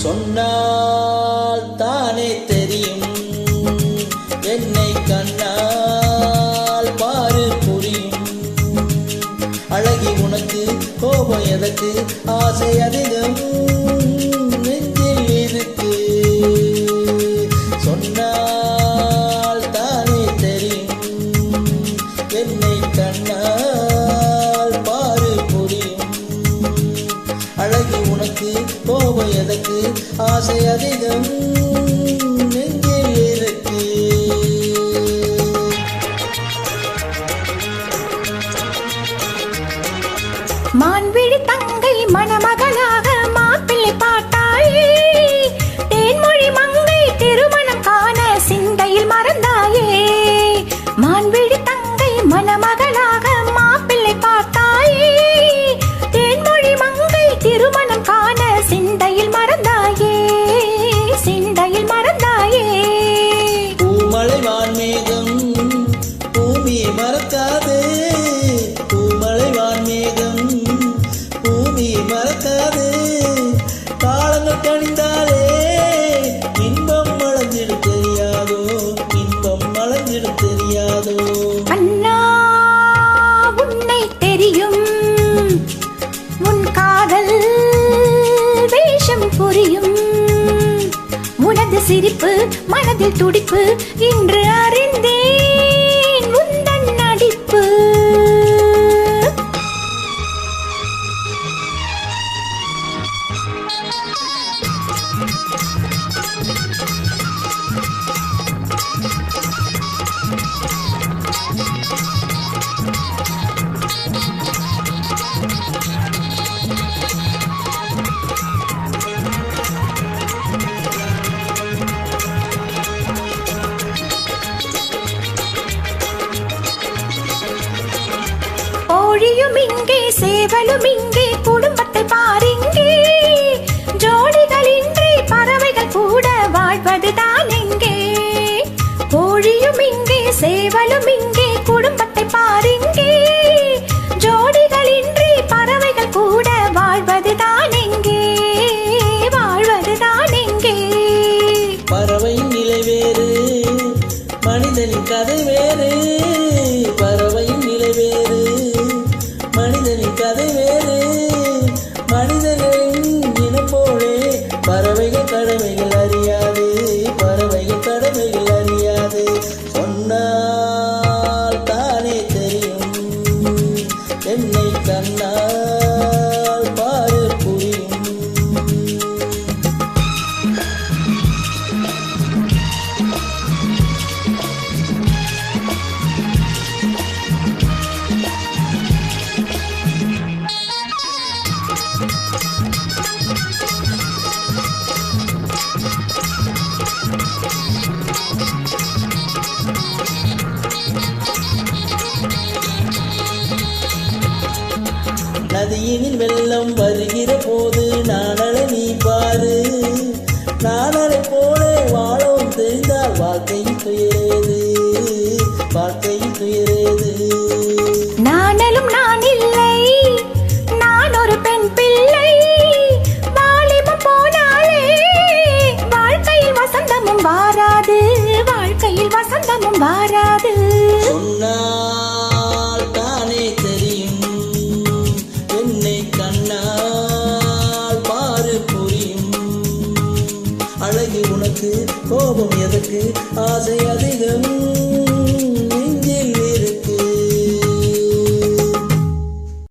சொன்னால் தானே தெரியும் என்னை கண்ணால் பாரு புரியும். அழகி உனக்கு கோபம் எதற்கு, ஆசை அதிகம் நெஞ்சில் இருக்கு. சொன்னால் தானே தெரியும் என்னை கண்ணால் பாரு புரியும். அழகி உனக்கு கோபம் எதற்கு, ஆசை அதிகம் நெஞ்சில் இருக்கு. மான்விழி தங்கை மணமகளாக மாப்பிள்ளை பார்த்தாயே, தேன்மொழி மங்கை திருமணம் காண சிந்தையில் மறந்தாயே. மான்விழி தங்கை மணமகளாக மாப்பிள்ளை பார்த்தாயே, தேன்மொழி மங்கை திருமணம் காண சிந்தையில் மறந்தாயே, சிந்தையில் மறந்தாயே. பூமலை வான்மேகம் பூமியை மறக்காது, பூமலை வான்மேகம் பூமியை மறக்காது. காலங்கள் கணிந்தாலே இன்பம் மலர்ந்திட தெரியாதோ, இன்பம் மலர்ந்திட தெரியாதோ. அண்ணா உன்னை தெரியும், உன் காதல் வேஷம் புரியும். உனது சிரிப்பு மனதில் துடிப்பு, இன்று அறிந்தேன் உந்தன் நடிப்பு. கோழியும் இங்கே சேவலும் இங்கே, குடும்பத்தை பாருங்கே. ஜோடிகளின்றி பறவைகள் கூட வாழ்வதுதான் எங்கே. கோழியும் இங்கே சேவலும் இங்கே, குடும்பத்தை பாருங்கே. ஜோடிகளின்றி பறவைகள் கூட வாழ்வதுதான் எங்கே, வாழ்வதுதான் எங்கே. பறவையின் நிலை வேறு, மனிதனின் கதை வேறு. பறவையின் நிலை வேறு, மனிதனின் கதை வேறு. மனிதனின் இனம் போலே பறவைகள் கடமைகள் அறியாது, பறவைகள் கடமைகள் அறியாது. சொன்னால் தானே தெரியும் என்னை கண்ணால் பாரு புரியும். நதியினில் வெள்ளம் வருகிற போது நானலை நீ பாரு. நானலை போல வாழவும் தெரிந்தால் வாழ்க்கையில் துயரேது, வாழ்க்கையில் துயரேது. நானலும் நான் இல்லை, நான் ஒரு பெண் பிள்ளை. வாலிபம் போனாலே வாழ்க்கையில் வசந்தமும் வாராது, வாழ்க்கையில் வசந்தமும் வாராது. சொன்னால் தானே தெரியும் என்னை கண்ணால் பாரு புரியும். அழகி உனக்கு கோபம் எதற்கு, ஆசை அதிகம்